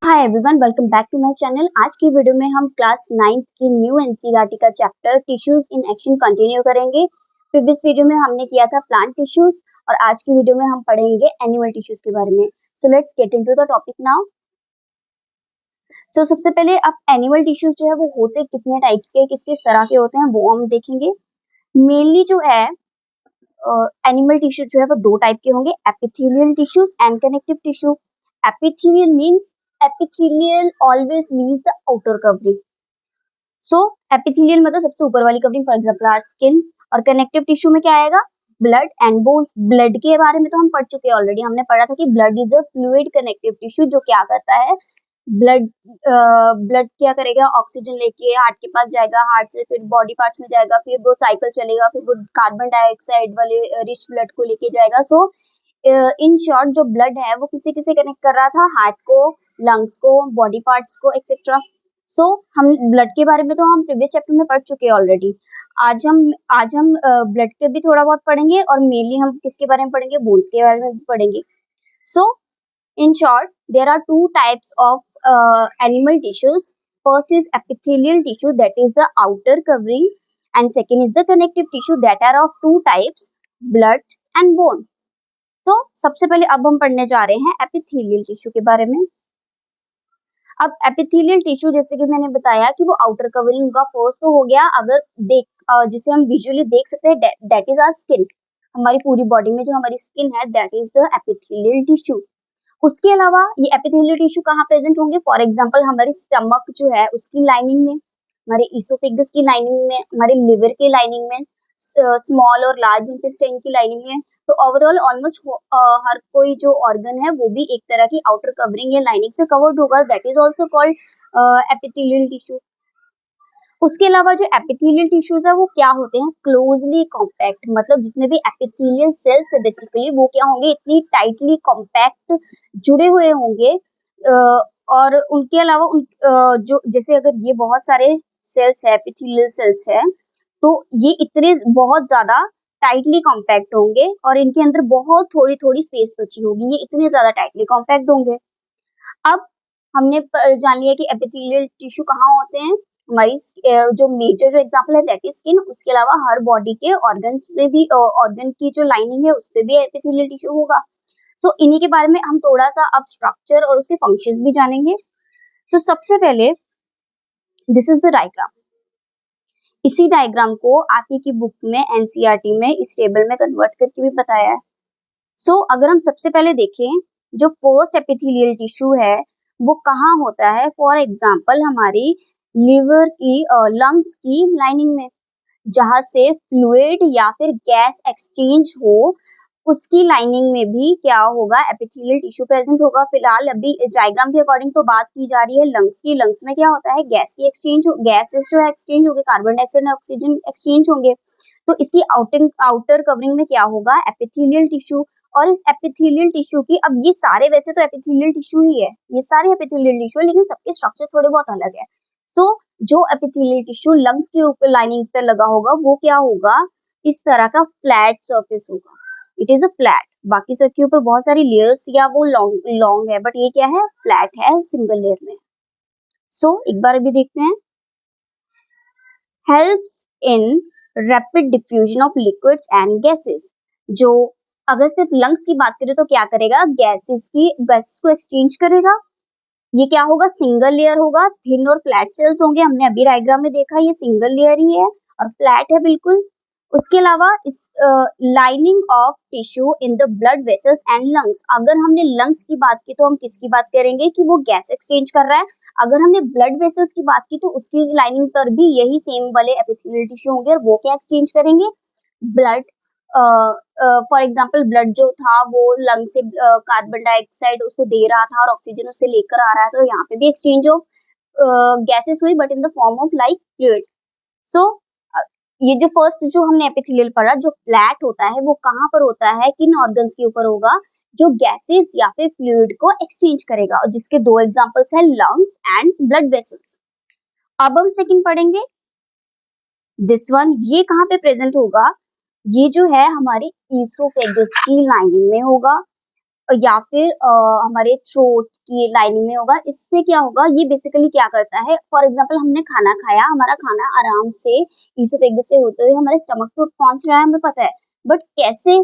Hi everyone, welcome back to my channel. आज की video में हम क्लास 9th की न्यू एनसीईआरटी का chapter tissues in action continue करेंगे। प्रीवियस वीडियो में हमने किया था प्लांट टिश्यूज और आज की वीडियो में हम पढ़ेंगे एनिमल टिश्यूज के बारे में। So let's get into the topic now. सबसे पहले अब एनिमल टिश्यूज जो है वो होते कितने टाइप्स के, किस किस तरह के होते हैं वो हम देखेंगे। मेनली जो है एनिमल टिश्यू जो है वो दो टाइप के होंगे, epithelial tissues and connective tissue. Epithelial means epithelial always means the outer covering. So epithelial मतलब सबसे ऊपर वाली covering, for example our skin. और कनेक्टिव टिश्यू में क्या आएगा? Blood and bones. ब्लड के बारे में तो हम पढ़ चुके हैं ऑलरेडी, हमने पढ़ा था कि blood is a fluid connective tissue जो क्या करता है, ब्लड क्या करेगा, ऑक्सीजन लेके हार्ट के पास जाएगा, हार्ट से फिर बॉडी पार्ट्स में जाएगा, फिर वो साइकिल चलेगा, फिर वो कार्बन डाइऑक्साइड वाले रिच ब्लड को लेके जाएगा। सो इन शॉर्ट जो ब्लड है वो किसे किसे कनेक्ट कर रहा था? हार्ट को, लंग्स को, बॉडी पार्ट्स को एक्सेट्रा। सो हम ब्लड के बारे में तो हम प्रीवियस चैप्टर में पढ़ चुके हैं ऑलरेडी। आज हम ब्लड के भी थोड़ा बहुत पढ़ेंगे और मेनली हम किसके बारे में पढ़ेंगे? बोन्स के बारे में भी पढ़ेंगे। So in short there are two types of animal tissues. First is epithelial tissue, that is the outer covering, and second is the connective tissue, that are of two types, blood and bone. सबसे पहले अब हम पढ़ने जा रहे हैं epithelial tissue के बारे में। अब एपिथेलियल टिश्यू जैसे कि मैंने बताया कि वो आउटर कवरिंग का फर्स्ट तो हो गया, अगर जिसे हम विजुअली देख सकते हैं, दैट इज आवर स्किन। हमारी पूरी बॉडी में जो हमारी स्किन है that is the epithelial tissue. उसके अलावा ये एपिथेलियल टिश्यू कहाँ प्रेजेंट होंगे? फॉर एग्जांपल हमारी स्टमक जो है उसकी लाइनिंग में, हमारे इसोफेगस की लाइनिंग में, हमारे लिवर की लाइनिंग में, स्मॉल और लार्ज इंटेस्टाइन की लाइनिंग में। तो ओवरऑल ऑलमोस्ट हर कोई जो ऑर्गन है वो भी एक तरह की आउटर कवरिंग या लाइनिंग से कवर्ड होगा, that is also called epithelial tissue. उसके अलावा जो एपिथेलियल टिश्यूज है वो क्या होते हैं? क्लोजली कॉम्पैक्ट, मतलब जितने भी एपिथेलियल सेल्स है बेसिकली वो क्या होंगे? इतनी टाइटली कॉम्पैक्ट जुड़े हुए होंगे। और उनके अलावा जो जैसे अगर ये बहुत सारे सेल्स है, एपिथेलियल सेल्स है, तो ये इतने बहुत ज्यादा टाइटली कॉम्पैक्ट होंगे और इनके अंदर बहुत थोड़ी थोड़ी स्पेस बची होगी, ये इतने ज्यादा टाइटली कॉम्पैक्ट होंगे। अब हमने जान लिया कि एपिथेलियल टिश्यू कहाँ होते हैं। हमारी जो मेजर जो एग्जांपल है दैट इज स्किन। उसके अलावा हर बॉडी के ऑर्गन्स में भी, ऑर्गन की जो लाइनिंग है उस पे भी एपिथेलियल टिश्यू होगा। सो इन्हीं के बारे में हम थोड़ा सा अब स्ट्रक्चर और उसके फंक्शंस भी जानेंगे। सबसे पहले दिस इज द डायग्राम। इसी डायग्राम को आपकी की बुक में एनसीईआरटी में इस टेबल में कन्वर्ट करके भी बताया है। अगर हम सबसे पहले देखें, जो फर्स्ट एपिथेलियल टिश्यू है वो कहाँ होता है? फॉर एग्जांपल हमारी लिवर की, लंग्स की लाइनिंग में, जहां से फ्लूइड या फिर गैस एक्सचेंज हो उसकी लाइनिंग में भी क्या होगा? एपिथेलियल टिश्यू प्रेजेंट होगा। फिलहाल अभी इस डायग्राम के अकॉर्डिंग तो बात की जा रही है लंग्स की। लंग्स में क्या होता है? गैस की एक्सचेंज, गैसेस जो है एक्सचेंज होंगे, कार्बन डाइऑक्साइड और ऑक्सीजन एक्सचेंज होंगे। तो इसकी आउटर कवरिंग में क्या होगा? Epithelial tissue. और इस एपिथेलियल टिश्यू की, अब ये सारे वैसे तो एपिथेलियल टिश्यू ही है, ये सारे एपिथेलियल टिश्यू है, लेकिन सबके स्ट्रक्चर थोड़े बहुत अलग है। जो एपिथेलियल टिश्यू लंग्स के ऊपर लाइनिंग पर लगा होगा वो क्या होगा? इस तरह का फ्लैट सरफेस होगा। It is a flat. बाकी सब के ऊपर बहुत सारी लेयर्स या वो लॉन्ग है, बट ये क्या है? फ्लैट है, सिंगल लेयर में। एक बार अभी देखते हैं। Helps in rapid diffusion of liquids and gases. जो अगर सिर्फ लंग्स की बात करें तो क्या करेगा? गैसेस को एक्सचेंज करेगा। ये क्या होगा? सिंगल लेयर होगा, थिन और फ्लैट सेल्स होंगे। हमने अभी डायग्राम में देखा ये सिंगल लेयर ही है और फ्लैट है बिल्कुल। उसके अलावा इस lining of tissue in the blood vessels and lungs. अगर हमने लंग्स की बात की तो हम किसकी बात करेंगे कि वो गैस एक्सचेंज कर रहा है। अगर हमने ब्लड वेसल्स की बात की तो उसकी लाइनिंग पर भी यही सेम वाले एपिथेलियल टिश्यू होंगे और वो क्या एक्सचेंज करेंगे? ब्लड। फॉर एग्जाम्पल ब्लड जो था वो लंग से कार्बन डाइऑक्साइड उसको दे रहा था और ऑक्सीजन उससे लेकर आ रहा था, तो यहाँ पे भी एक्सचेंज ऑफ गैसेस हुई but in the form of like fluid. ये जो फर्स्ट जो हमने एपिथेलियल पढ़ा, जो फ्लैट होता है वो कहाँ पर होता है? किन ऑर्गन्स के ऊपर होगा? जो गैसेस या फिर फ्लूइड को एक्सचेंज करेगा, और जिसके दो एग्जांपल्स है लंग्स एंड ब्लड वेसल्स। अब हम सेकंड पढ़ेंगे दिस वन। ये कहाँ पे प्रेजेंट होगा? ये जो है हमारी इसोफेगस की लाइनिंग में होगा। या फिर हमारे थ्रोट की लाइनिंग में होगा। इससे क्या होगा, ये बेसिकली क्या करता है, फॉर एग्जांपल हमने खाना खाया, हमारा खाना आराम से ईसोफेगस से होते हुए हमारे स्टमक तक पहुंच रहा है, हमें पता है, बट कैसे,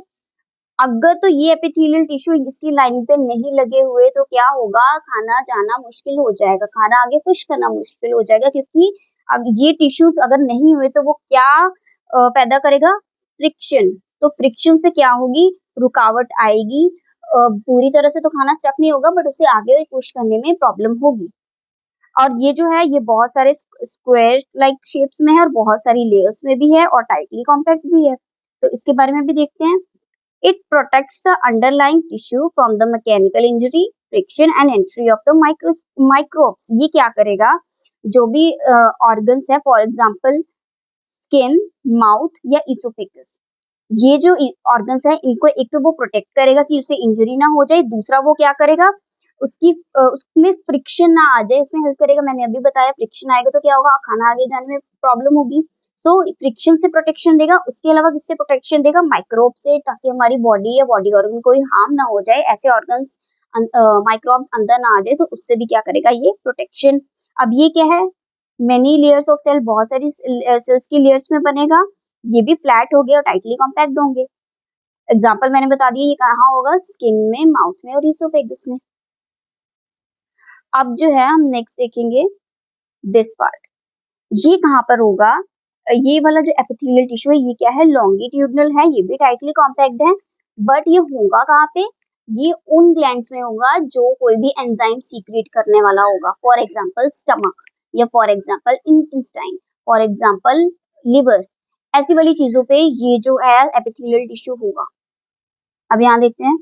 अगर तो ये एपिथेलियल टिश्यू इसकी लाइनिंग पे नहीं लगे हुए तो क्या होगा, खाना जाना मुश्किल हो जाएगा, खाना आगे पुश करना मुश्किल हो जाएगा, क्योंकि ये टिश्यूज अगर नहीं हुए तो वो क्या पैदा करेगा, फ्रिक्शन। तो फ्रिक्शन से क्या होगी, रुकावट आएगी, पूरी तरह से तो खाना स्टफ नहीं होगा बट उसे आगे पुश करने में प्रॉब्लम होगी। और ये जो है ये बहुत सारे स्क्वायर लाइक शेप्स में है और बहुत सारी लेयर्स में भी है और टाइटली कॉम्पैक्ट भी है। तो इसके बारे में भी देखते हैं। It protects the underlying tissue from the mechanical injury, friction and entry of the microbes. ये क्या करेगा, जो भी ऑर्गन्स है, फॉर एग्जांपल स्किन, माउथ या इसोफेगस, ये जो ऑर्गन्स है इनको एक तो वो प्रोटेक्ट करेगा कि उसे इंजरी ना हो जाए, दूसरा वो क्या करेगा, उसमें फ्रिक्शन ना आ जाए, उसमें हेल्प करेगा। मैंने अभी बताया फ्रिक्शन आएगा तो क्या होगा, खाना आगे जाने में प्रॉब्लम होगी। सो फ्रिक्शन से प्रोटेक्शन देगा। उसके अलावा किससे प्रोटेक्शन देगा, माइक्रोब से, ताकि हमारी बॉडी या बॉडी ऑर्गन कोई हार्म ना हो जाए, ऐसे ऑर्गन्स माइक्रोब्स अंदर ना आ जाए, तो उससे भी क्या करेगा ये प्रोटेक्शन। अब ये क्या है, मेनी लेयर्स ऑफ सेल, बहुत सारी सेल्स की लेयर्स में बनेगा, ये भी फ्लैट होंगे और टाइटली कॉम्पैक्ट होंगे। एग्जाम्पल मैंने बता दिया, ये कहाँ होगा, स्किन में, माउथ में और इसोफेगस में। अब जो है हम नेक्स्ट देखेंगे दिस पार्ट, ये कहाँ पर होगा, ये वाला जो एपिथेलियल टिश्यू है ये क्या है, लॉन्गिट्यूडनल है, ये भी टाइटली कॉम्पैक्ट है, बट ये होगा कहाँ पे, ये उन ग्लैंड्स में होगा जो कोई भी एंजाइम सीक्रेट करने वाला होगा, फॉर एग्जांपल स्टमक, या for example intestine, for example liver, ऐसी वाली चीजों पे ये जो है एपिथेलियल टिश्यू होगा। अब यहाँ देखते हैं,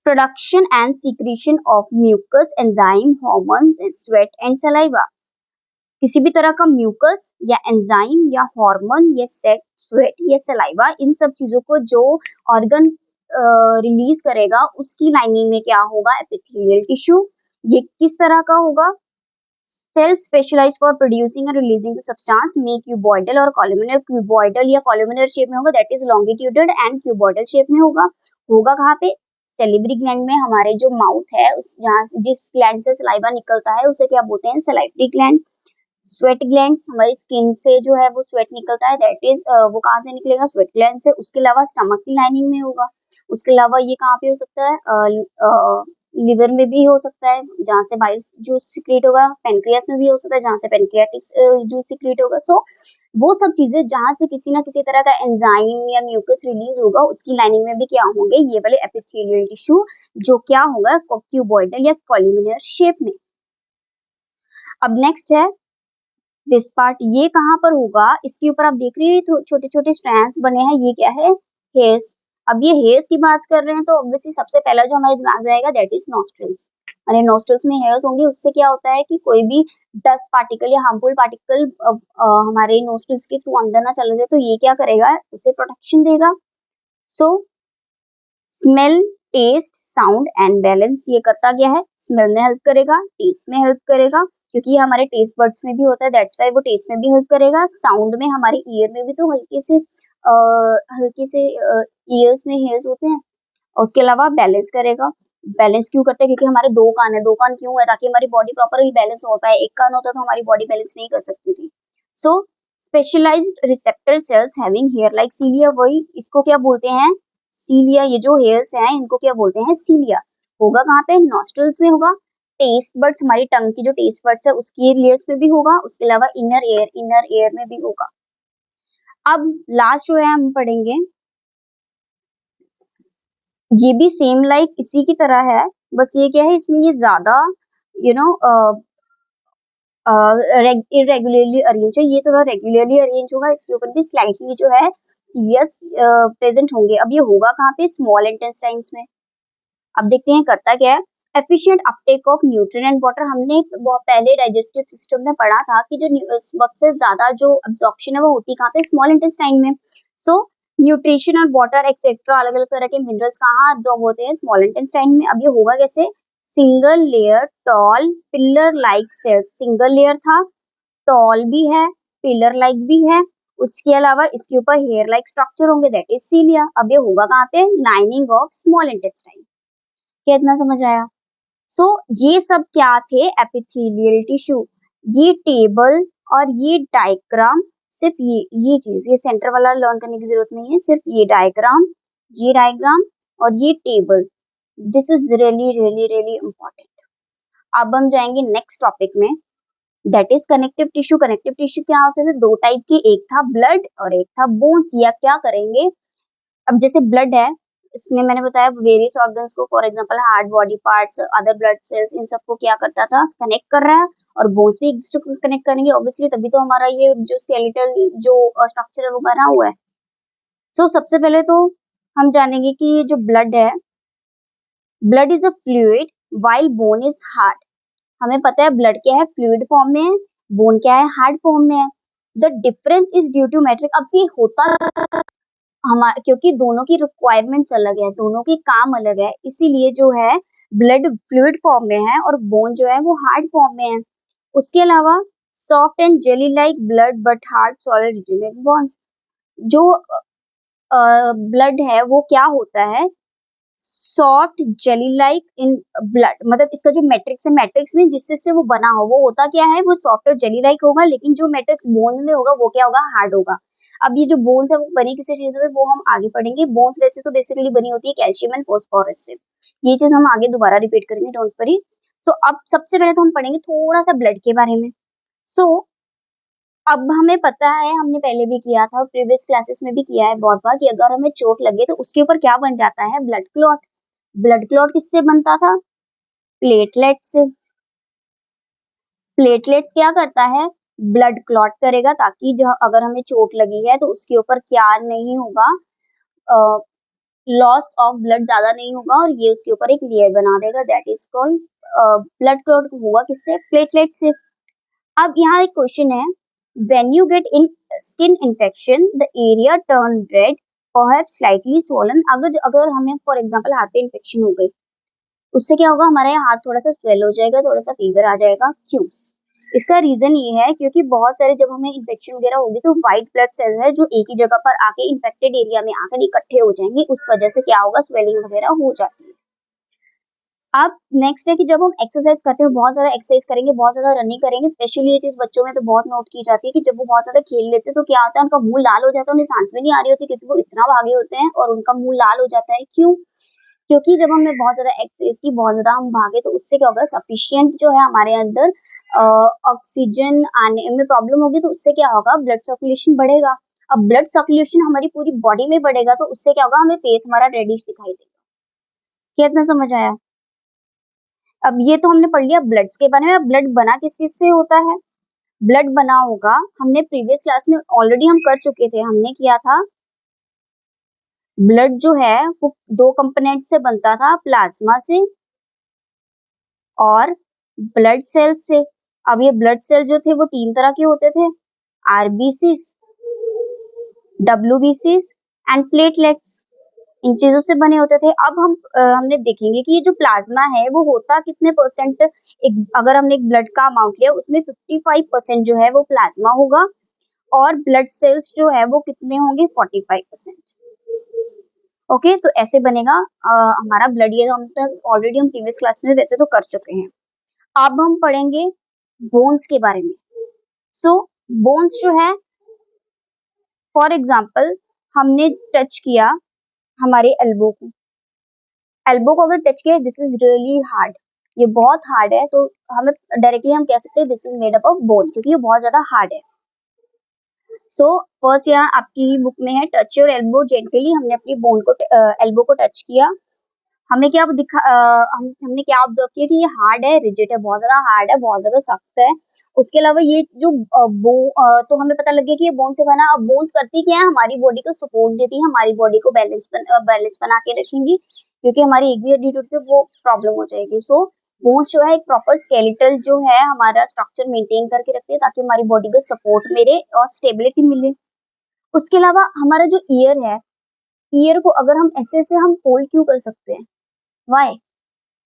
production and secretion of mucus, enzyme, hormones and sweat and saliva. किसी भी तरह का म्यूकस या एंजाइम या हार्मोन या स्वेट या सलाइवा, इन सब चीजों को जो ऑर्गन रिलीज करेगा उसकी लाइनिंग में क्या होगा, एपिथेलियल टिश्यू। ये किस तरह का होगा, cell specialise for producing and releasing the substance, में क्यूबॉइडल और कॉलमनर, क्यूबॉइडल या कॉलमनर शेप में होगा, that is longitudinal, and cuboidal shape में होगा। होगा कहाँ पे, सेलिब्री ग्लैंड में, हमारे जो माउथ है उस जहाँ जिस ग्लैंड से सलाइवा निकलता है उसे क्या बोलते हैं, सलाइवरी ग्लैंड। स्वेट ग्लैंड्स, हमारी स्किन से जो है वो स्वेट निकलता है, दैट इज वो कहाँ से निकलेगा, स्वेट ग्लैंड से। उसके अलावा स्टमक की लाइनिंग में होगा। उसके अलावा ये कहाँ पे हो सकता है, लिवर में भी हो सकता है जहाँ से बाइल जूस सीक्रेट होगा, पेनक्रियास में भी हो सकता है जहाँ से पेनक्रियाटिक जूस सीक्रेट होगा। सो वो सब चीजें जहाँ से किसी ना किसी तरह का एंजाइम या म्यूकस रिलीज होगा उसकी लाइनिंग में भी क्या होंगे, ये वाले एपिथेलियल टिश्यू, जो क्या होगा, क्यूबॉइडल या कॉलमनर शेप में। अब नेक्स्ट है दिस पार्ट, ये कहाँ पर होगा, इसके ऊपर आप देख रहे हैं छोटे छोटे स्ट्रैंड्स बने हैं, ये क्या है, हेयर्स। अब ये हेयर्स की बात कर रहे हैं तो ऑब्वियसली सबसे पहला जो हमारे दिमाग में आएगा दैट इज नॉस्ट्रल्स। यानी नॉस्ट्रल्स में हेयर्स होंगे, उससे क्या होता है कि कोई भी डस्ट पार्टिकल या हार्मफुल पार्टिकल हमारे नॉस्ट्रल्स के थ्रू अंदर ना चले जाए, तो ये क्या करेगा, उसे प्रोटेक्शन देगा। So smell, taste, sound and balance, ये करता क्या है, स्मेल में हेल्प करेगा, टेस्ट में हेल्प करेगा, क्योंकि ये हमारे टेस्ट बड्स में भी होता है, दैट्स व्हाई वो टेस्ट में भी हेल्प करेगा। साउंड में, हमारे ईयर में भी तो हल्के से ईयर्स में हेयर्स होते हैं। और उसके अलावा बैलेंस करेगा। बैलेंस क्यों करते हैं, क्योंकि हमारे दो कान है, दो कान क्यों है, ताकि हमारी बॉडी प्रॉपरली बैलेंस हो पाए। एक कान होता तो हमारी बॉडी बैलेंस नहीं कर सकती थी। So specialized receptor cells having hair like cilia, वही इसको क्या बोलते हैं, सीलिया। ये जो हेयर्स हैं इनको क्या बोलते हैं, सीलिया। होगा कहाँ पे, नॉस्ट्रल्स में होगा। टेस्ट बड्स, हमारी टंग की जो टेस्ट बड्स है उसकी लेयर्स में भी होगा। उसके अलावा इनर एयर में भी होगा। अब लास्ट जो है हम पढ़ेंगे, ये भी सेम लाइक इसी की तरह है, बस ये क्या है, इसमें ये ज्यादा यू नो इरेगुलरली अरेंज है, ये थोड़ा रेगुलरली अरेंज होगा। इसके ऊपर भी स्लाइटली जो है सीरियस प्रेजेंट होंगे। अब ये होगा कहाँ पे, स्मॉल इंटेस्टाइन्स में। अब देखते हैं करता क्या है, efficient Uptake of nutrient and water. हमने बहुत पहले डाइजेस्टिव सिस्टम में पढ़ा था कि जो सबसे ज्यादा जो अब्जॉर्प्शन है वो होती है कहाँ पे, स्मॉल इंटेस्टाइन में। सो न्यूट्रिशन और वाटर एक्सेट्रा, अलग अलग तरह के मिनरल्स कहाँ अब्जॉर्ब होते हैं, स्मॉल इंटेस्टाइन में। अब ये होगा कैसे, single layer tall pillar like cells. Single layer था, टॉल भी है, पिलर लाइक भी है। उसके अलावा इसके ऊपर हेयर लाइक स्ट्रक्चर होंगे, दैट इज सीलिया। अब ये होगा कहाँ पे, लाइनिंग ऑफ स्मॉल इंटेस्टाइन। क्या इतना समझ आया? सो ये सब क्या थे, एपिथेलियल टिश्यू। ये टेबल और ये डायग्राम, सिर्फ ये चीज, ये सेंटर वाला लर्न करने की जरूरत नहीं है, सिर्फ ये डायग्राम और ये table, this is really really really important. अब हम जाएंगे नेक्स्ट टॉपिक में, that is connective tissue. Connective tissue क्या होते थे, दो टाइप के, एक था ब्लड और एक था बोन्स। या क्या करेंगे, अब जैसे ब्लड है, इसमें मैंने बताया वेरियस ऑर्गन्स को, for example heart, body parts, other blood cells, इन सबको क्या करता था, कनेक्ट कर रहा है। और बोन्स भी एक दूसरे को कनेक्ट करेंगे ऑब्वियसली, तभी तो हमारा ये जो स्केलेटल जो स्ट्रक्चर है वो बना हुआ है। सो सबसे पहले तो हम जानेंगे कि ये जो ब्लड है, blood is a fluid while bone is hard. हमें पता है ब्लड क्या है, फ्लूइड फॉर्म में है, बोन क्या है, हार्ड फॉर्म में है। The difference is due to matrix. अब ये होता हमारे, क्योंकि दोनों की रिक्वायरमेंट्स अलग है, दोनों के काम अलग है, इसीलिए जो है ब्लड फ्लूइड फॉर्म में है और बोन जो है वो हार्ड फॉर्म में है। उसके अलावा soft and jelly like blood but hard solid rigid bones. जो ब्लड है वो क्या होता है, soft jelly like in blood, मतलब इसका जो मैट्रिक्स है, मैट्रिक्स में जिससे वो बना हो वो होता क्या है, वो सॉफ्ट और जेली लाइक होगा, लेकिन जो मैट्रिक्स बोन में होगा वो क्या होगा, हार्ड होगा। अब ये जो बोन्स है वो बनी किसी चीज से, वो हम आगे पढ़ेंगे। बोन्स वैसे तो बेसिकली बनी होती है कैल्शियम एंड फास्फोरस से, ये चीज हम आगे दोबारा रिपीट करेंगे, डोंट वरी। सो अब सबसे पहले तो हम पढ़ेंगे थोड़ा सा ब्लड के बारे में। सो अब हमें पता है, हमने पहले भी किया था, प्रीवियस क्लासेस में भी किया है बहुत बार, कि अगर हमें चोट लगे तो उसके ऊपर क्या बन जाता है, ब्लड क्लॉट। ब्लड क्लॉट किससे बनता था, प्लेटलेट से। प्लेटलेट्स क्या करता है, ब्लड क्लॉट करेगा, ताकि जो अगर हमें चोट लगी है तो उसके ऊपर क्या नहीं होगा, लॉस ऑफ ब्लड ज्यादा नहीं होगा, और ये उसके ऊपर एक लेयर बना देगा, that is called blood clot. होगा किससे, प्लेटलेट से। अब यहाँ एक क्वेश्चन है, when you get in skin infection the area turn red perhaps slightly swollen. अगर अगर हमें फॉर एग्जांपल हाथ पे इन्फेक्शन हो गई, उससे क्या होगा, हमारा हाथ थोड़ा सा स्वेल हो जाएगा, थोड़ा सा फीवर आ जाएगा। क्यों, इसका रीजन ये है क्योंकि बहुत सारे जब हमें इन्फेक्शन वगैरह होगी तो व्हाइट ब्लड सेल्स है जो एक ही जगह पर आके इन्फेक्टेड एरिया में आकर इकट्ठे हो जाएंगे, उस वजह से क्या होगा, स्वेलिंग वगैरह हो जाती है। अब नेक्स्ट है कि जब हम एक्सरसाइज करते हैं, बहुत ज्यादा एक्सरसाइज करेंगे, बहुत ज्यादा रनिंग करेंगे, स्पेशली ये चीज बच्चों में तो बहुत नोट की जाती है कि जब वो बहुत ज्यादा खेल लेते हैं तो क्या होता है, उनका मुंह लाल हो जाता है, उन्हें सांस भी नहीं आ रही होती क्योंकि वो इतना भागे होते हैं और उनका मुंह लाल हो जाता है। क्यों, क्योंकि जब हमने बहुत ज्यादा एक्सरसाइज की, बहुत ज्यादा हम भागे, तो उससे क्या होगा, सफिशिएंट जो है हमारे अंदर ऑक्सीजन आने में प्रॉब्लम होगी, तो उससे क्या होगा, ब्लड सर्कुलेशन बढ़ेगा। अब ब्लड सर्कुलेशन हमारी पूरी बॉडी में बढ़ेगा तो उससे क्या होगा, हमें फेस हमारा रेडिश दिखाई देगा। क्या इतना समझ आया? अब ये तो हमने पढ़ लिया ब्लड्स के बारे में। अब ब्लड बना किस किस से होता है, ब्लड बना होगा, हमने प्रीवियस क्लास में ऑलरेडी हम कर चुके थे, हमने किया था, ब्लड जो है वो दो कंपोनेंट से बनता था, प्लाज्मा से और ब्लड सेल से। अब ये ब्लड सेल जो थे वो तीन तरह के होते थे, आरबीसीज, डब्ल्यूबीसीज एंड प्लेटलेट्स, इन चीजों से बने होते थे। अब हमने देखेंगे कि ये जो प्लाज्मा है वो होता कितने परसेंट, एक अगर हमने एक ब्लड का अमाउंट लिया उसमें 55% जो है वो प्लाज्मा होगा, और ब्लड सेल्स जो है वो कितने होंगे, 45%। ओके, तो ऐसे बनेगा हमारा ब्लड। ये हम ऑलरेडी हम प्रीवियस क्लास में वैसे तो कर चुके हैं। अब हम पढ़ेंगे बोन्स के बारे में। सो बोन्स जो है, फॉर एग्जाम्पल हमने टच किया हमारे एल्बो को, एल्बो को अगर टच किया, दिस इज रियली हार्ड, ये बहुत हार्ड है, तो हमें डायरेक्टली हम कह सकते हैं this is made up of bone, क्योंकि ये बहुत ज्यादा हार्ड है। सो फर्स्ट यहाँ आपकी बुक में है, टच योर एल्बो जेंटली। हमने अपनी बोन को एल्बो को टच किया, हमें क्या दिखा, हमने क्या ऑब्जर्व किया कि ये हार्ड है, रिजिड है, बहुत ज्यादा हार्ड है, बहुत ज्यादा सख्त है। उसके अलावा ये जो तो हमें पता लग गया कि ये बोन से बना। अब बोन्स करती क्या है, हमारी बॉडी को सपोर्ट देती है, हमारी बॉडी को बैलेंस बना के रखेंगी, क्योंकि हमारी एक भी हड्डी टूटती है वो प्रॉब्लम हो जाएगी। सो बोन्स जो है एक प्रॉपर स्केलेटल जो है हमारा स्ट्रक्चर मेंटेन करके रखती है, ताकि हमारी बॉडी को सपोर्ट मिले और स्टेबिलिटी मिले। उसके अलावा हमारा जो ईयर है, ईयर को अगर हम ऐसे हम फोल्ड क्यों कर सकते हैं, वाई,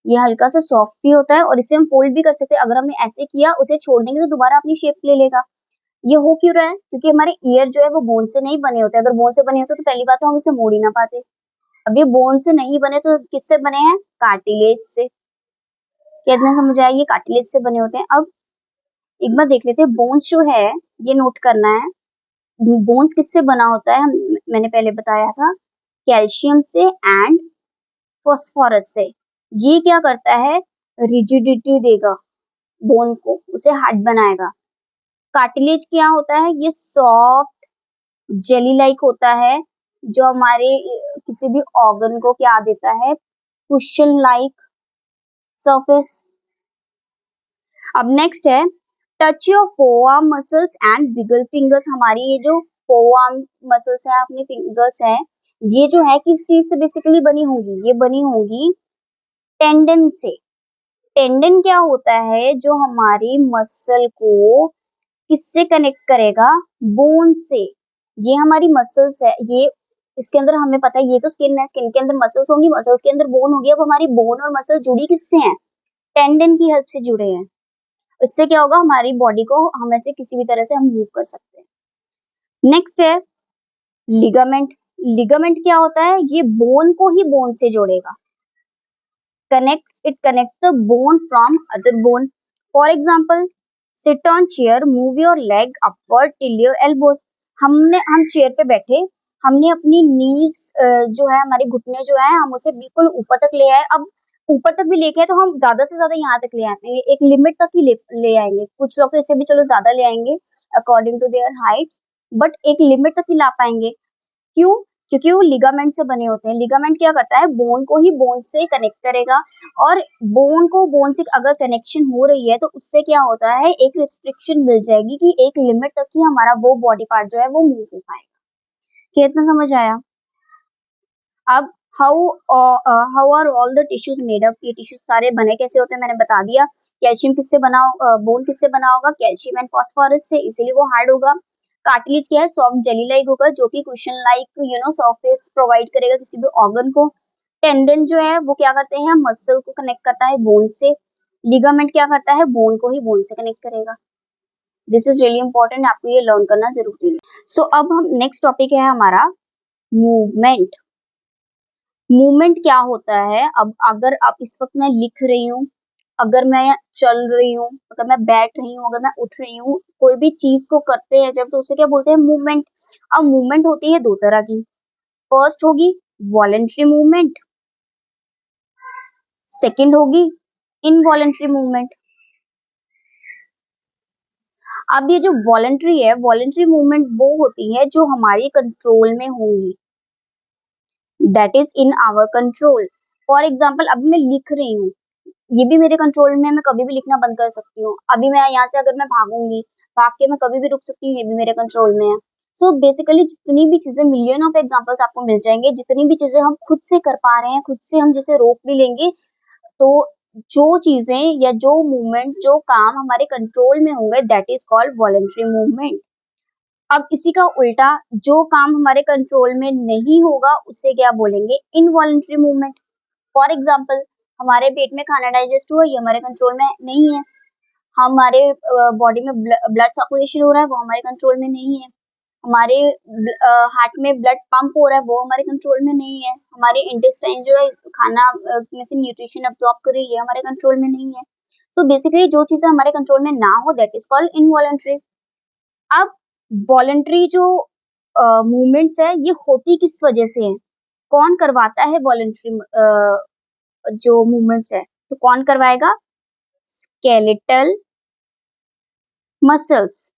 ये हल्का सा सॉफ्ट भी होता है और इसे हम फोल्ड भी कर सकते हैं। अगर हमने ऐसे किया, उसे छोड़ देंगे तो दोबारा अपनी शेप ले लेगा, ये हो क्यों रहा है? क्योंकि हमारे ईयर जो है वो बोन से नहीं बने होते। अगर बोन से बने होते तो पहली बात तो हम इसे मोड़ ही ना पाते। अब ये बोन से नहीं बने तो किससे बने हैं? कार्टिलेज से। कितना समझ आया? ये कार्टिलेज से बने होते हैं। अब एक बार देख लेते हैं बोन्स जो है, ये नोट करना है। बोन्स किससे बना होता है? मैंने पहले बताया था, कैल्शियम से एंड फास्फोरस से। ये क्या करता है? रिजिडिटी देगा बोन को, उसे हार्ड बनाएगा। कार्टिलेज क्या होता है? ये सॉफ्ट जेली लाइक होता है, जो हमारे किसी भी ऑर्गन को क्या देता है? Cushion like surface. अब नेक्स्ट है touch your forearm muscles and wiggle fingers. हमारी ये जो फोआर्म मसल्स है, अपने फिंगर्स है, ये जो है किस चीज से बेसिकली बनी होंगी? ये बनी होंगी टेंडन से। टेंडन क्या होता है? जो हमारी मसल को किससे कनेक्ट करेगा? बोन से। ये हमारी मसल्स है, ये इसके अंदर हमें पता है, ये तो स्किन है, स्किन के अंदर मसल्स होंगी, मसल्स के अंदर बोन होगी। अब हमारी बोन और मसल जुड़ी किससे हैं? टेंडन की हेल्प से जुड़े हैं। इससे क्या होगा? हमारी बॉडी को हम ऐसे किसी भी तरह से हम मूव कर सकते हैं। नेक्स्ट है लिगामेंट। लिगामेंट क्या होता है? ये बोन को ही बोन से जोड़ेगा। It connects the bone from other bone. For example, sit on chair, move your leg upward till your elbows. हम चेयर पे बैठे, हमने अपनी नीज जो है, हमारे घुटने जो है, हम उसे बिल्कुल ऊपर तक ले आए। अब ऊपर तक भी लेके आए तो हम ज्यादा से ज्यादा यहाँ तक ले आएंगे, एक लिमिट तक ही ले आएंगे। कुछ लोग तो इसे भी चलो ज्यादा ले आएंगे according to their heights, but एक लिमिट तक ही ला पाएंगे। क्यों? क्योंकि वो लिगामेंट से बने होते हैं। लिगामेंट क्या करता है? बोन को ही बोन से कनेक्ट करेगा, और बोन को बोन से अगर कनेक्शन हो रही है तो उससे क्या होता है? एक रिस्ट्रिक्शन मिल जाएगी कि एक लिमिट तक ही हमारा वो बॉडी पार्ट जो है वो मूव हो पाएगा। कितना समझ आया? अब how are all the tissues made up? ये टिश्यूज सारे बने कैसे होते हैं मैंने बता दिया। कैल्शियम किससे बना? बोन किससे बना होगा? कैल्शियम एंड फास्फोरस से, इसीलिए वो हार्ड होगा। कार्टिलेज क्या है? सॉफ्ट जेली लाइक होगा, जो कि कुशन लाइक सरफेस प्रोवाइड करेगा किसी भी ऑर्गन को। टेंडन जो है वो क्या करते हैं? मसल को कनेक्ट करता है बोन से। लिगामेंट क्या करता है? बोन को ही बोन से कनेक्ट करेगा। दिस इज रियली इंपॉर्टेंट, आपको ये लर्न करना जरूरी है। सो अब हम नेक्स्ट टॉपिक है हमारा मूवमेंट। मूवमेंट क्या होता है? अब अगर आप इस वक्त मैं लिख रही हूँ, अगर मैं चल रही हूँ, अगर मैं बैठ रही हूँ, अगर मैं उठ रही हूँ, कोई भी चीज को करते हैं जब, तो उसे क्या बोलते हैं? मूवमेंट। अब मूवमेंट होती है दो तरह की। फर्स्ट होगी वॉलेंट्री मूवमेंट, सेकंड होगी इनवॉलेंट्री मूवमेंट। अब ये जो वॉलेंट्री है, वॉलेंट्री मूवमेंट वो होती है जो हमारी कंट्रोल में होंगी, that is in our control. For example, अब मैं लिख रही हूँ, ये भी मेरे कंट्रोल में है, मैं कभी भी लिखना बंद कर सकती हूँ। अभी मैं यहाँ से अगर मैं भागूंगी, भाग के मैं कभी भी रुक सकती हूँ, ये भी मेरे कंट्रोल में है। सो बेसिकली जितनी भी चीजें, मिलियन ऑफ एग्जांपल्स आपको मिल जाएंगे, जितनी भी चीजें हम खुद से कर पा रहे हैं, खुद से हम जैसे रोक भी लेंगे, तो जो चीजें या जो मूवमेंट, जो काम हमारे कंट्रोल में होंगे, that is called voluntary movement. अब इसी का उल्टा, जो काम हमारे कंट्रोल में नहीं होगा, उसे क्या बोलेंगे? Involuntary movement. फॉर एग्जाम्पल, हमारे पेट में खाना डाइजेस्ट हुआ, ये हमारे कंट्रोल में नहीं है। हमारे बॉडी में ब्लड सर्कुलेशन हो रहा है, वो हमारे कंट्रोल में नहीं है। हमारे हार्ट में ब्लड पंप हो रहा है, वो हमारे कंट्रोल में नहीं है। हमारे इंटेस्टाइन जो है खाना में से न्यूट्रिशन अब्सॉर्ब कर रही है, हमारे कंट्रोल में नहीं है। सो बेसिकली जो चीजें हमारे कंट्रोल में ना हो, दैट इज कॉल्ड इनवॉलेंट्री। अब वॉलेंट्री जो मूवमेंट्स है, ये होती किस वजह से है? कौन करवाता है वॉलेंट्री जो मूवमेंट्स है? तो कौन करवाएगा? Skeletal muscles.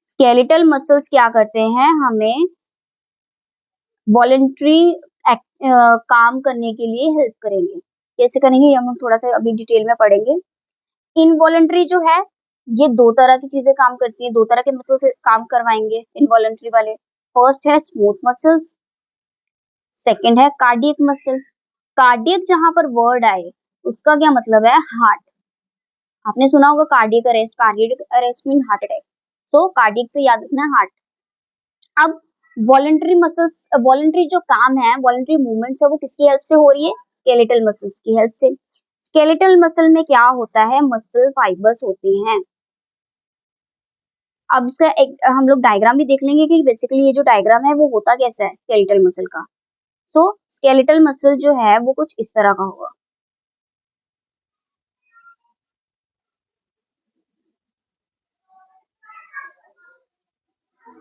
स्केलेटल मसल्स क्या करते हैं? हमें वॉलेंट्री काम करने के लिए हेल्प करेंगे। कैसे करेंगे ये हम थोड़ा सा अभी डिटेल में पढ़ेंगे। इनवॉलेंट्री जो है, ये दो तरह की चीजें काम करती है, दो तरह के मसल से काम करवाएंगे इनवॉलेंट्री वाले। फर्स्ट है स्मूथ मसल्स, सेकंड है कार्डियक मसल। कार्डियक जहां पर वर्ड आए, उसका क्या मतलब है? हार्ट। आपने सुना होगा cardiac arrest mean heart attack. So cardiac से याद रखना हार्ट। अब वॉलेंट्री मसल्स, वॉलेंट्री जो काम है, वॉलेंट्री मूवमेंट्स है, वो किसकी हेल्प से हो रही है? स्केलेटल मसल्स की हेल्प से। स्केलेटल मसल में क्या होता है? मसल फाइबर्स होते हैं। अब इसका एक हम लोग डायग्राम भी देख लेंगे कि बेसिकली ये जो डायग्राम है वो होता कैसा है स्केलेटल मसल का। सो स्केलेटल मसल जो है वो कुछ इस तरह का होगा।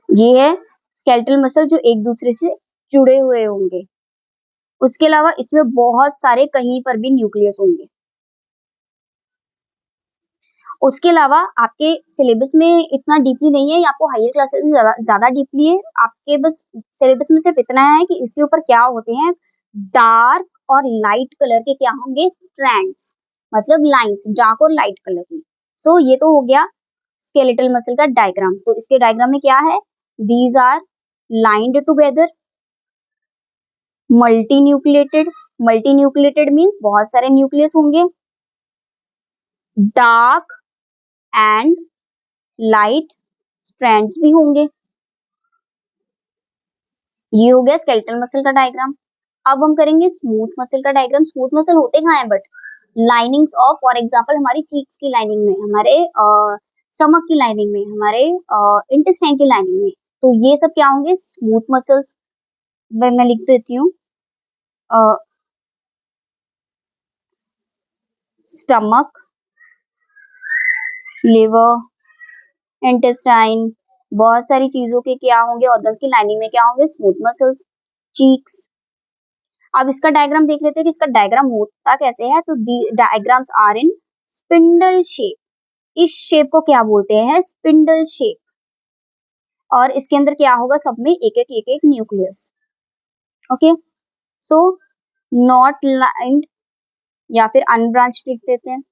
ये है स्केलेटल मसल जो एक दूसरे से जुड़े हुए होंगे। उसके अलावा इसमें बहुत सारे कहीं पर भी न्यूक्लियस होंगे। उसके अलावा आपके सिलेबस में इतना डीपली नहीं है, आपको हायर क्लासेस में ज्यादा डीपली है। आपके बस सिलेबस में सिर्फ इतना है कि इसके ऊपर क्या होते हैं, डार्क और लाइट कलर के क्या होंगे, स्ट्रैंड्स, मतलब लाइंस, डार्क और लाइट कलर की। सो ये तो हो गया स्केलेटल मसल का डायग्राम। तो इसके डायग्राम में क्या है, these are lined together, multi nucleated. Multi nucleated means बहुत सारे न्यूक्लियस होंगे, डार्क एंड लाइट स्ट्रैंड्स भी होंगे। ये हो गया स्केलेटल मसल का डायग्राम। अब हम करेंगे स्मूथ मसल का डायग्राम। स्मूथ मसल होते कहाँ है, but linings of, for example हमारी चीक्स की लाइनिंग में, हमारे स्टमक की लाइनिंग में, हमारे इंटेस्टाइन की लाइनिंग में। तो ये सब क्या होंगे, स्मूथ मसल्स। मैं लिख देती हूँ, स्टमक, लिवर, इंटेस्टाइन, बहुत सारी चीजों के क्या होंगे, ऑर्गन्स की लाइनिंग में क्या होंगे, स्मूथ मसल्स, चीक्स। अब इसका डायग्राम देख लेते हैं कि इसका डायग्राम होता कैसे है। तो diagrams are in spindle shape. इस शेप को क्या बोलते हैं, स्पिंडल शेप। और इसके अंदर क्या होगा, सब में एक एक nucleus. Okay, so not lined या फिर अनब्रांच लिख देते हैं,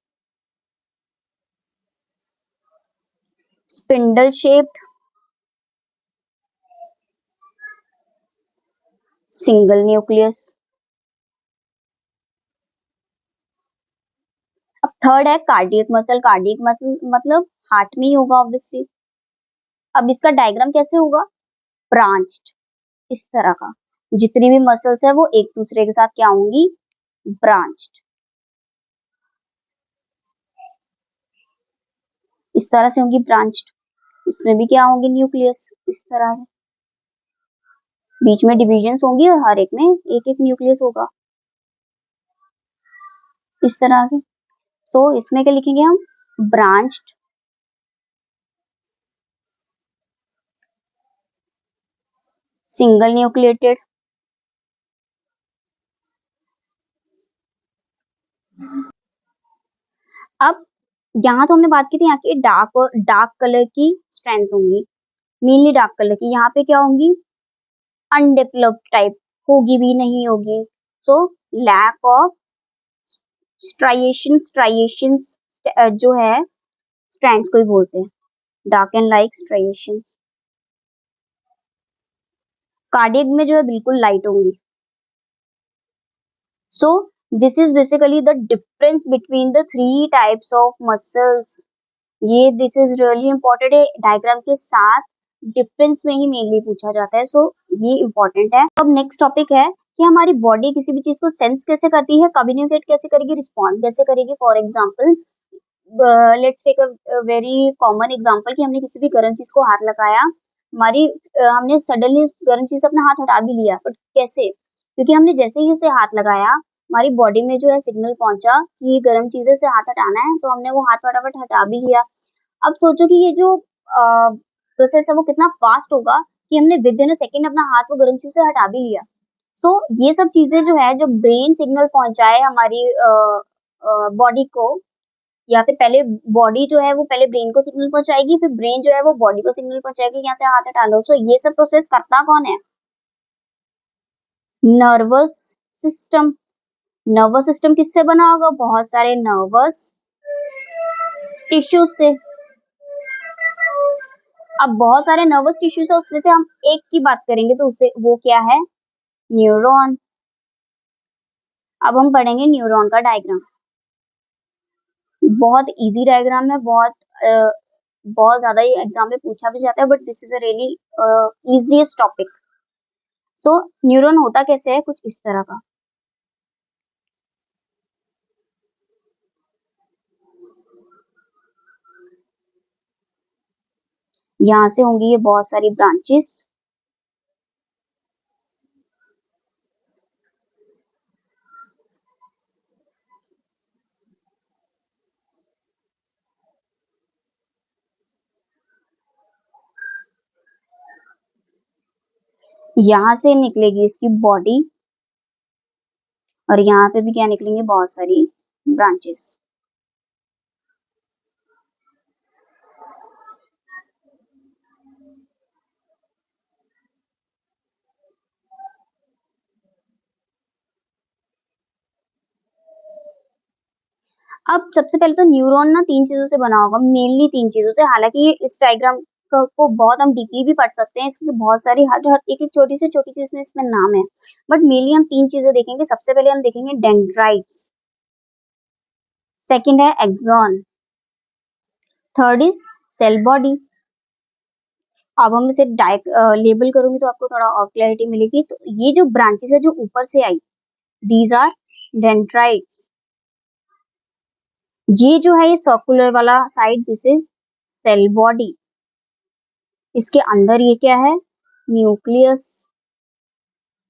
स्पिंडल शेप्ड, सिंगल न्यूक्लियस। अब थर्ड है कार्डियक मसल। कार्डियक मसल मतलब हार्ट में ही होगा ऑब्वियसली। अब इसका डायग्राम कैसे होगा, ब्रांच्ड, इस तरह का। जितनी भी मसल्स है वो एक दूसरे के साथ क्या होंगी, ब्रांच्ड, इस तरह से होंगी ब्रांच्ड। इसमें भी क्या होंगे, न्यूक्लियस, इस तरह से बीच में डिविजन्स होंगी और हर एक में एक एक न्यूक्लियस होगा, इस तरह से। सो इसमें क्या लिखेंगे हम, ब्रांच्ड, सिंगल न्यूक्लिएटेड, अब यहाँ तो हमने बात की थी यहाँ की डार्क और डार्क कलर की स्ट्रैंड्स होंगी, मेनली डार्क कलर की। यहाँ पे क्या होंगी, अनडेवलप्ड टाइप, होगी भी नहीं होगी। सो लैक ऑफ स्ट्राइएशंस जो है स्ट्रैंड्स को ही बोलते हैं, dark and light striations. Cardiac में जो है बिल्कुल लाइट होंगी। So this is basically the difference between the three types of muscles. ये दिस इज रियली इम्पोर्टेंट है, डायग्राम के साथ डिफरेंस में ही मेनली पूछा जाता है। सो ये इम्पोर्टेंट है। अब नेक्स्ट टॉपिक है कि हमारी बॉडी किसी भी चीज को सेंस कैसे करती है, कम्युनिकेट कैसे करेगी, रिस्पॉन्ड कैसे करेगी। For example let's take a very common example कि हमने किसी भी गर्म चीज को हाथ लगाया, हमारी हमने सडनली उस गर्म चीज से अपना हाथ हटा भी लिया, बट कैसे, क्योंकि हमने जैसे ही उसे हाथ लगाया हमारी बॉडी में जो है सिग्नल पहुंचा कि ये गर्म चीजें से हाथ हटाना है, तो हमने वो हाथ फटाफट हटा भी लिया। अब सोचो कि ये जो प्रोसेस है वो कितना फास्ट होगा कि हमने विद इन अ सेकेंड अपना हाथ वो गर्म चीज से हटा भी लिया। सो ये सब चीजें जो है, जो ब्रेन सिग्नल पहुंचाए हमारी बॉडी को, या फिर पहले बॉडी जो है वो पहले ब्रेन को सिग्नल पहुंचाएगी, फिर ब्रेन जो है वो बॉडी को सिग्नल पहुंचाएगी यहाँ से हाथ हटा लो। सो ये सब प्रोसेस करता कौन है, नर्वस सिस्टम। नर्वस सिस्टम किससे बना होगा, बहुत सारे नर्वस टिश्यू से। अब बहुत सारे नर्वस टिश्यूज है, उसमें से हम एक की बात करेंगे तो उसे वो क्या है, न्यूरॉन। अब हम पढ़ेंगे न्यूरॉन का डायग्राम। बहुत इजी डायग्राम है, बहुत ज्यादा ये एग्जाम में पूछा भी जाता है, but this is a really easiest topic. So neuron होता कैसे है, कुछ इस तरह का। यहाँ से होंगी ये बहुत सारी ब्रांचेस। यहाँ से निकलेगी इसकी बॉडी, और यहाँ पे भी क्या निकलेंगे, बहुत सारी ब्रांचेस। अब सबसे पहले तो न्यूरॉन ना 3 चीजों से बना होगा, मेनली 3 चीजों से। हालांकि ये इस डायग्राम को बहुत हम डीपली भी पढ़ सकते हैं, इसकी बहुत सारी हर हर एक एक छोटी से छोटी चीज में इसमें नाम है, बट मेनली हम 3 चीजें देखेंगे। सबसे पहले हम देखेंगे डेंड्राइट्स, सेकंड है axon, third is cell body. अब हम इसे लेबल करूंगी तो आपको थोड़ा और क्लैरिटी मिलेगी। तो ये जो ब्रांचेस है जो ऊपर से आई, दीज आर डेंड्राइट्स। ये जो है ये सर्कुलर वाला side, this is cell body. इसके अंदर ये क्या है, न्यूक्लियस।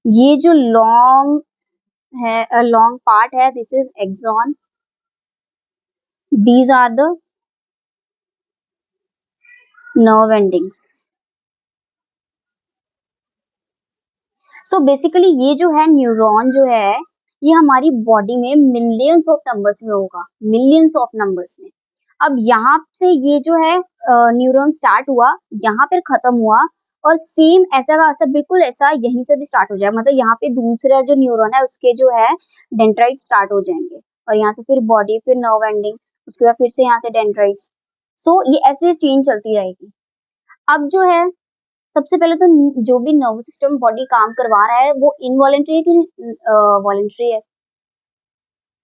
ये जो लॉन्ग है, लॉन्ग पार्ट है, this is axon. These are the nerve endings. So basically ये जो है न्यूरॉन जो है, ये हमारी बॉडी में मिलियंस ऑफ नंबर्स में होगा, मिलियंस ऑफ नंबर्स में। अब यहाँ से ये जो है न्यूरॉन स्टार्ट हुआ, यहाँ पर खत्म हुआ, और सेम ऐसा का ऐसा बिल्कुल ऐसा यहीं से भी स्टार्ट हो जाए। मतलब यहाँ पे दूसरा जो न्यूरॉन है उसके जो है डेंड्राइट स्टार्ट हो जाएंगे, और यहाँ से फिर बॉडी, फिर नर्व एंडिंग, उसके बाद फिर से यहाँ से डेंड्राइट्स। सो ये ऐसे चेंज चलती रहेगी। अब जो है सबसे पहले तो जो भी नर्वस सिस्टम बॉडी काम करवा रहा है वो इनवॉलेंट्री है कि वॉलेंट्री है।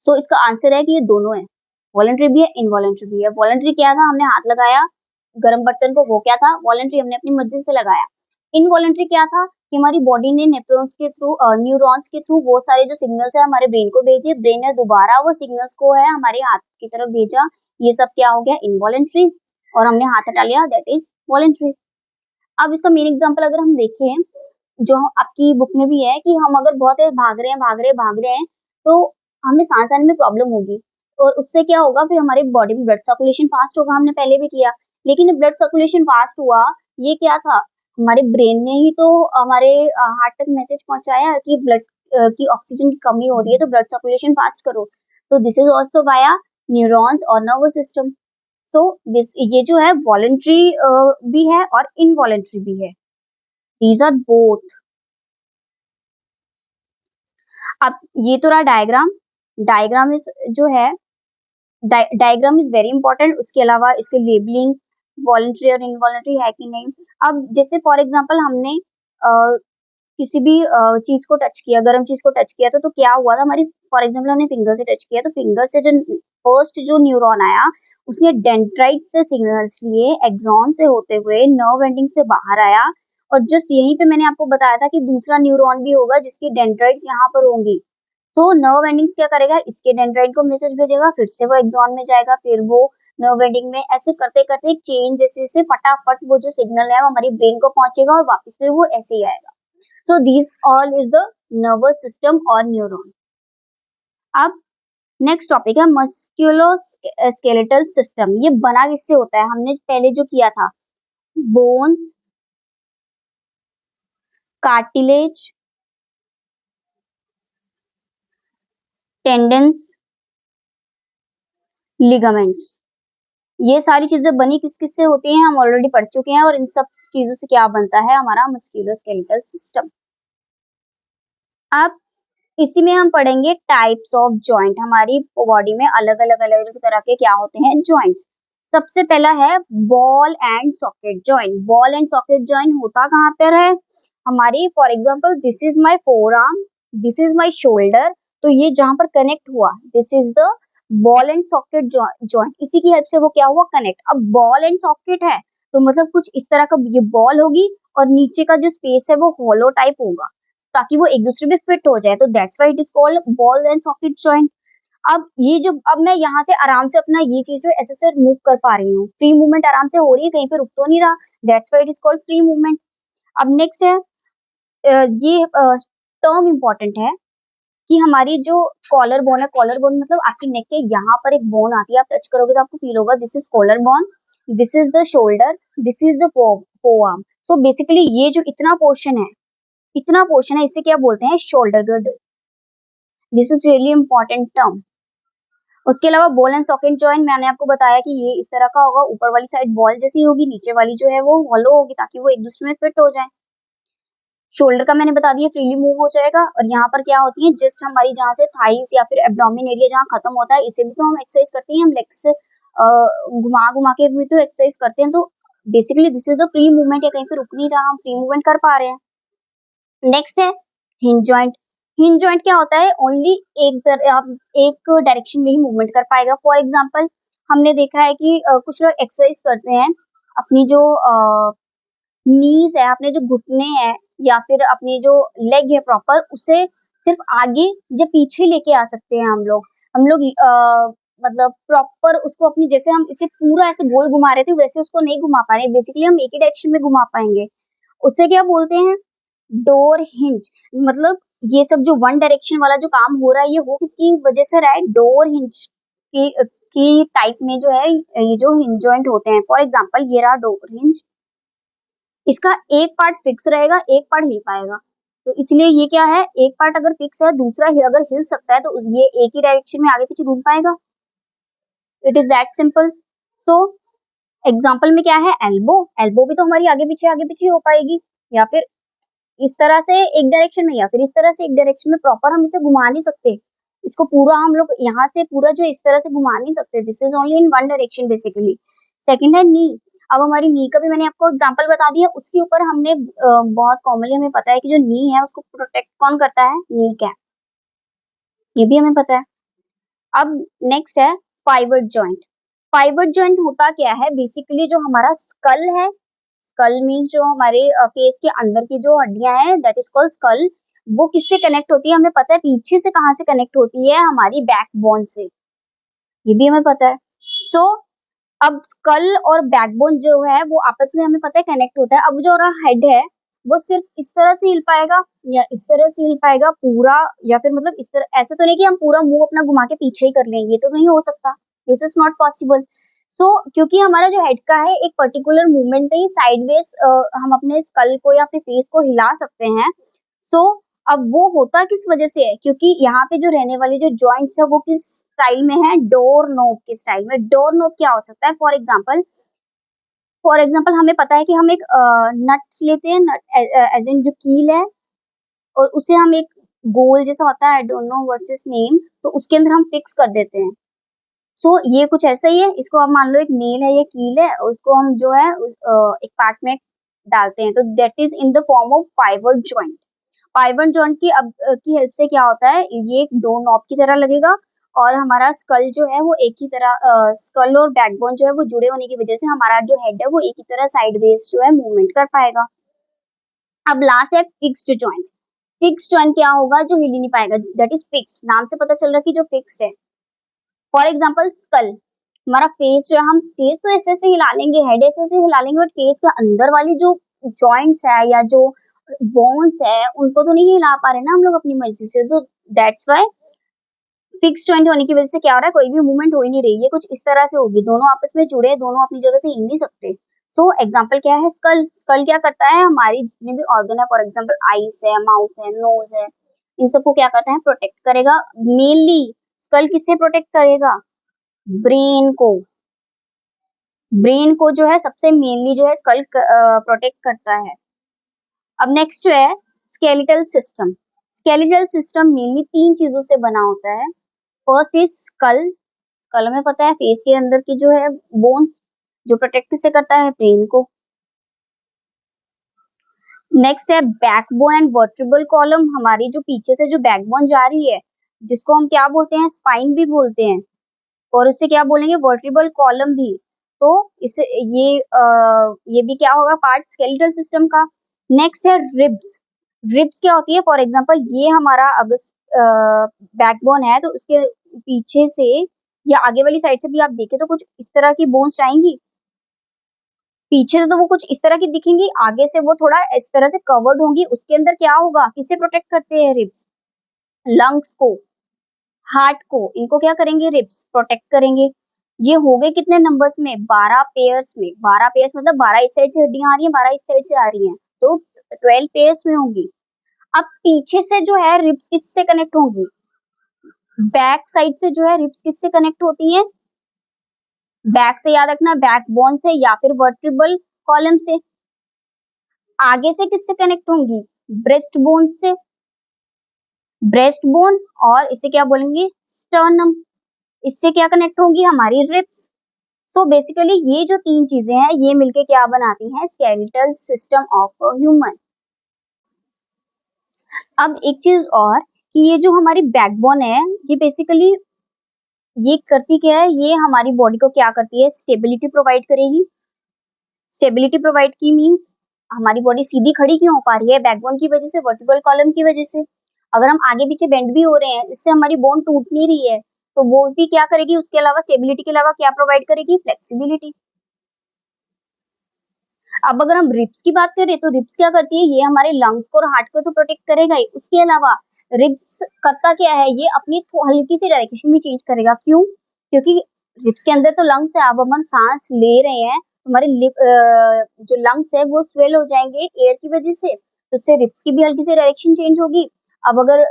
सो इसका आंसर है कि ये दोनों है, वॉलेंट्री भी है, इनवॉलेंट्री भी है। वॉलेंट्री क्या था, हमने हाथ लगाया गर्म बर्तन को, वो क्या था, वॉलेंट्री, हमने अपनी मर्जी से लगाया। इनवॉलेंट्री क्या था कि हमारी बॉडी ने नेफ्रॉन्स के थ्रू, न्यूरॉन्स के थ्रू वो सारे जो सिग्नल्स है हमारे ब्रेन को भेजे, ब्रेन ने दोबारा वो सिग्नल्स को है हमारे हाथ की तरफ भेजा। ये सब क्या हो गया, इनवॉलेंट्री, और हमने हाथ हटा लिया, दैट इज वॉलेंट्री। अब इसका मेन एग्जांपल अगर हम देखें, जो आपकी बुक में भी है, कि हम अगर बहुत देर भाग रहे हैं तो हमें सांस आने में प्रॉब्लम होगी, और उससे क्या होगा, फिर हमारी बॉडी में ब्लड सर्कुलेशन फास्ट होगा, हमने पहले भी किया। लेकिन ब्लड सर्कुलेशन फास्ट हुआ, ये क्या था, हमारे ब्रेन ने ही तो हमारे हार्ट तक मैसेज पहुंचाया कि ब्लड की ऑक्सीजन की कमी हो रही है, तो ब्लड सर्कुलेशन फास्ट करो। तो this is also via neurons और नर्वस सिस्टम। सो ये जो है वॉलेंट्री भी है और इनवॉलेंट्री भी है, दीज आर बोथ। अब ये तो रहा डायग्राम। डायग्राम इज जो है, डायग्राम इज वेरी इंपॉर्टेंट। उसके अलावा इसके लेबलिंग वॉलेंट्री और इनवॉलेंट्री है कि नहीं। अब जैसे फॉर एग्जांपल हमने किसी भी चीज को टच किया, गर्म चीज को टच किया तो क्या हुआ था, हमारी फॉर एग्जांपल हमने फिंगर से टच किया, तो फिंगर से जो फर्स्ट जो न्यूरॉन आया उसने डेंड्राइट से सिग्नल्स लिए, एक्सॉन से होते हुए नर्व एंडिंग से बाहर आया, और जस्ट यहीं पे मैंने आपको बताया था कि दूसरा न्यूरॉन भी होगा जिसकी डेंड्राइट्स यहाँ पर होंगी। तो नर्व एंडिंग्स क्या करेगा, इसके डेंड्राइट को मैसेज भेजेगा, फिर से वो एक्सॉन में जाएगा, फिर वो नर्व एंडिंग में, ऐसे करते करते एक चेन जैसे फटाफट वो जो सिग्नल है वो हमारी ब्रेन को पहुंचेगा, और वापस से वो ऐसे ही आएगा। So these all is the nervous system और न्यूरॉन। अब नेक्स्ट टॉपिक है मस्कुलोस्केलेटल सिस्टम। ये बना किससे होता है, हमने पहले जो किया था, बोन्स, कार्टिलेज, टेंडन्स, लिगामेंट्स। ये सारी चीजें बनी किस किस से होती हैं हम ऑलरेडी पढ़ चुके हैं, और इन सब चीजों से क्या बनता है हमारा मस्कुलोस्केलेटल सिस्टम। अब इसी में हम पढ़ेंगे टाइप्स ऑफ जॉइंट। हमारी बॉडी में अलग अलग तरह के क्या होते हैं, जॉइंट्स। सबसे पहला है ball and socket joint. Ball and socket joint होता कहाँ पर है, हमारी for example this is my four arm, this is my shoulder, तो ये जहां पर कनेक्ट हुआ, this is the ball and socket joint. इसी की हेल्प से वो क्या हुआ, कनेक्ट। अब बॉल एंड सॉकेट है तो मतलब कुछ इस तरह का ये बॉल होगी, और नीचे का जो स्पेस है वो होलो टाइप होगा, ताकि वो एक दूसरे में फिट हो जाए, तो that's why it is called ball and socket joint. अब ये जो अब मैं यहाँ से आराम से अपना ये चीज जो ऐसे से मूव कर पा रही हूँ, फ्री मूवमेंट आराम से हो रही है, कहीं पे रुक तो नहीं रहा, that's why it is called free movement. अब नेक्स्ट है ये टर्म इम्पोर्टेंट है कि हमारी जो कॉलर बोन है, कॉलर बोन मतलब आपकी नेक के यहाँ पर एक बोन आती है, आप टच करोगे तो आपको फील होगा, this is collar bone, this is the shoulder, this is the forearm. So basically ये जो इतना पोर्शन है, इसे क्या बोलते हैं, shoulder girdle. This is really important term. उसके अलावा बॉल एंड सॉकेट जॉइंट मैंने आपको बताया कि ये इस तरह का होगा, ऊपर वाली साइड बॉल जैसी होगी, नीचे वाली जो है वो हॉलो होगी ताकि वो एक दूसरे में फिट हो जाए। शोल्डर का मैंने बता दिया फ्रीली मूव हो जाएगा। और यहाँ पर क्या होती है, जस्ट हमारी जहाँ से थाइस या फिर एब्डोमेन एरिया जहाँ खत्म होता है, इसे भी तो हम एक्सरसाइज करते हैं, हम लेग्स घुमा घुमा के भी तो एक्सरसाइज करते हैं। तो basically this is the free movement, या कहीं पे रुक नहीं रहा, हम फ्री मूवमेंट कर पा रहे हैं। नेक्स्ट है हिंज जॉइंट। हिंज जॉइंट क्या होता है, ओनली एक डायरेक्शन में ही मूवमेंट कर पाएगा। फॉर एग्जाम्पल हमने देखा है कि कुछ लोग एक्सरसाइज करते हैं, अपनी जो नीज है, अपने जो घुटने हैं या फिर अपनी जो लेग है प्रॉपर, उसे सिर्फ आगे या पीछे लेके आ सकते हैं हम लोग मतलब प्रॉपर उसको अपनी, जैसे हम इसे पूरा ऐसे गोल घुमा रहे थे वैसे उसको नहीं घुमा पा रहे, बेसिकली हम एक ही डायरेक्शन में घुमा पाएंगे। उसे क्या बोलते हैं, डोर हिंज। मतलब ये सब जो वन डायरेक्शन वाला जो काम हो रहा है, ये वो किसकी वजह से रहा है, डोर हिंज की टाइप में जो है ये जो हिंज जॉइंट होते हैं। फॉर एग्जांपल ये रहा डोर हिंज, इसका एक पार्ट फिक्स रहेगा, एक पार्ट हिल पाएगा। तो इसलिए ये क्या है, एक पार्ट अगर फिक्स है, दूसरा अगर हिल सकता है, तो ये एक ही डायरेक्शन में आगे पीछे घूम पाएगा। It is that simple. So example में क्या है, एल्बो। एल्बो भी तो हमारी आगे पीछे हो पाएगी, या फिर इस तरह से एक डायरेक्शन में, या फिर इस तरह से एक डायरेक्शन में। प्रॉपर हम इसे घुमा नहीं सकते, इसको पूरा हम लोग यहाँ से पूरा जो इस तरह से घुमा नहीं सकते, this is only in one direction basically. Second है नी। अब हमारी नी का भी मैंने आपको एग्जांपल बता दिया, उसके ऊपर हमने बहुत कॉमनली हमें पता है कि जो नी है उसको प्रोटेक्ट कौन करता है, नी कैप, ये भी हमें पता है। अब नेक्स्ट है पाइवट जॉइंट। पाइवट जॉइंट होता क्या है, बेसिकली जो हमारा स्कल है, स्कल मीन्स जो हमारे फेस के अंदर की जो हड्डियां हैं, दैट इज कॉल्ड स्कल। वो किससे कनेक्ट होती है हमें पता है, पीछे से कहाँ से कनेक्ट होती है, हमारी बैकबोन से, ये भी हमें पता है। सो अब स्कल और बैकबोन जो है वो आपस में हमें पता है कनेक्ट होता है। अब जो हेड है वो सिर्फ इस तरह से हिल पाएगा या इस तरह से हिल पाएगा पूरा, या फिर मतलब इस तरह, ऐसे तो नहीं कि हम पूरा मुंह अपना घुमा के पीछे ही कर लें, ये तो नहीं हो सकता, दिस इज नॉट पॉसिबल। सो क्योंकि हमारा जो हेड का है एक पर्टिकुलर मूवमेंट पे ही साइडवेज हम अपने स्कल को या अपने फेस को हिला सकते हैं। सो अब वो होता किस वजह से है, क्योंकि यहाँ पे जो रहने वाली जो जॉइंट्स है वो किस स्टाइल में है, डोर नोब के स्टाइल में। डोर नोब क्या हो सकता है, फॉर एग्जाम्पल हमें पता है कि हम एक नट लेते हैं, नट एज इन जो कील है, और उसे हम एक गोल जैसा होता है, I don't know what's it's name, तो उसके अंदर हम फिक्स कर देते हैं। सो ये कुछ ऐसा ही है, इसको आप मान लो एक नेल है या कील है, उसको हम जो है एक पार्ट में डालते हैं, तो that is in the form of pivot joint. Pivot joint की की हेल्प से क्या होता है, ये एक डोर नॉब की तरह लगेगा, और हमारा स्कल जो है वो एक ही तरह, स्कल और बैकबोन जो है वो जुड़े होने की वजह से हमारा जो हेड है वो एक ही तरह साइडवेज जो है मूवमेंट कर पाएगा। अब लास्ट है फिक्स्ड जॉइंट। फिक्स्ड जॉइंट क्या होगा, जो हिल ही नहीं पाएगा, दैट इज फिक्स्ड, नाम से पता चल रहा है कि जो फिक्स्ड है। फॉर एग्जाम्पल स्कल, हमारा फेस जो है, हम फेस तो ऐसे ऐसे हिला लेंगे, हेड ऐसे ऐसे हिला लेंगे, बट फेस के अंदर वाली जो जॉइंट्स है या जो बोन्स है उनको तो नहीं हिला पा रहे ना हम लोग अपनी मर्जी से, तो दैट्स व्हाई फिक्स जॉइंट होने की वजह से क्या हो रहा है, कोई भी मूवमेंट हो ही नहीं रही है, कुछ इस तरह से होगी, दोनों आपस में जुड़े, दोनों अपनी जगह से हिल नहीं सकते। सो एग्जाम्पल क्या है, स्कल। स्कल क्या करता है, हमारी जितने भी ऑर्गन है, फॉर एग्जाम्पल आईज है, माउथ है, नोज है, इन सबको क्या करता है, प्रोटेक्ट करेगा। मेनली स्कल किससे प्रोटेक्ट करेगा, ब्रेन को। ब्रेन को जो है सबसे मेनली जो है स्कल प्रोटेक्ट करता है। अब नेक्स्ट जो है skeletal system. Skeletal system mainly तीन चीजों से बना होता है। First is school. स्कल में पता है फेस के अंदर की जो है बोन्स, जो प्रोटेक्ट किसे करता है, ब्रेन को। नेक्स्ट है बैकबोन एंड वर्टिब्रल कॉलम। हमारी जो पीछे से जो बैकबोन जा रही है, जिसको हम क्या बोलते हैं, स्पाइन भी बोलते हैं, और उससे क्या बोलेंगे, वर्टिब्रल कॉलम भी। तो इसे ये भी क्या होगा, पार्ट स्केलेटल सिस्टम का। नेक्स्ट है रिब्स। रिब्स क्या होती है, फॉर एग्जांपल ये हमारा अगर बैकबोन है तो उसके पीछे से या आगे वाली साइड से भी आप देखें तो कुछ इस तरह की बोन्स आएंगी। पीछे से तो वो कुछ इस तरह की दिखेंगी, आगे से वो थोड़ा इस तरह से कवर्ड होंगी। उसके अंदर क्या होगा, किसे प्रोटेक्ट करते हैं रिब्स? लंग्स को, हार्ट को, इनको क्या करेंगे? रिब्स प्रोटेक्ट करेंगे। ये हो गए कितने नंबर्स में? 12 पेयर्स में। 12 पेयर्स मतलब 12 इस साइड से हड्डियां आ रही हैं, 12 इस साइड से आ रही हैं, तो 12 पेयर्स में होंगी। अब पीछे से जो है रिब्स किससे कनेक्ट होंगी? बैक साइड से जो है रिब्स किससे कनेक्ट होती हैं? बैक से याद रखना, बैकबोन से या फिर वर्टिब्रल कॉलम से। आगे से किससे कनेक्ट होंगी? ब्रेस्ट बोन से। ब्रेस्ट बोन और इसे क्या बोलेंगे? स्टर्नम। इससे क्या कनेक्ट होंगी? हमारी रिब्स। सो बेसिकली ये जो तीन चीजें हैं ये मिलके क्या बनाती हैं? Skeletal system of human. अब एक चीज और कि ये जो हमारी बैकबोन है ये बेसिकली ये करती क्या है? ये हमारी बॉडी को क्या करती है? स्टेबिलिटी प्रोवाइड करेगी। स्टेबिलिटी प्रोवाइड की मींस हमारी बॉडी सीधी खड़ी क्यों हो पा रही है? बैकबोन की वजह से, वर्टिब्रल कॉलम की वजह से। अगर हम आगे पीछे बेंड भी हो रहे हैं, इससे हमारी बोन टूट नहीं रही है, तो वो भी क्या करेगी? उसके अलावा स्टेबिलिटी के अलावा क्या प्रोवाइड करेगी? फ्लेक्सिबिलिटी। अब अगर हम रिब्स की बात करें तो रिब्स क्या करती है? ये हमारे लंग्स को और हार्ट को तो प्रोटेक्ट करेगा ही, उसके अलावा रिब्स करता क्या है? ये अपनी हल्की सी डायरेक्शन भी चेंज करेगा। क्यों? क्योंकि रिब्स के अंदर तो लंग्स है, अब हम सांस ले रहे हैं, हमारे जो लंग्स है वो स्वेल हो जाएंगे एयर की वजह से, तो उससे रिब्स की भी हल्की सी डायरेक्शन चेंज होगी। अब अगर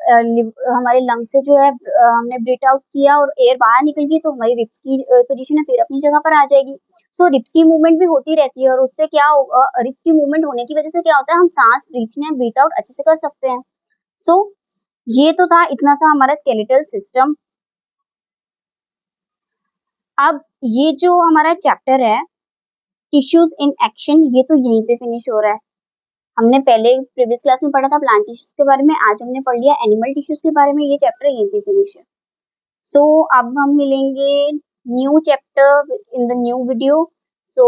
हमारे लंग से जो है हमने ब्रीथ आउट किया और एयर बाहर निकल गई, तो हमारी रिब्स की पोजीशन है फिर अपनी जगह पर आ जाएगी। सो रिब्स की मूवमेंट भी होती रहती है और उससे क्या होगा? रिब्स की मूवमेंट होने की वजह से क्या होता है? हम सांस breathe in and breathe out अच्छे से कर सकते हैं। सो ये तो था इतना सा हमारा स्केलेटल सिस्टम। अब ये जो हमारा चैप्टर है टिश्यूज इन एक्शन, ये तो यहीं पे फिनिश हो रहा है। हमने पहले प्रीवियस क्लास में पढ़ा था प्लांट टिश्यूज के बारे में, आज हमने पढ़ लिया एनिमल टिश्यूज के बारे में। ये चैप्टर यहीं पे फिनिश है। सो अब हम मिलेंगे new chapter in the new video. So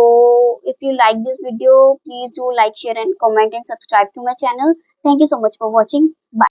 if you like this video, please do like, share and comment and subscribe to my channel. Thank you so much for watching. Bye.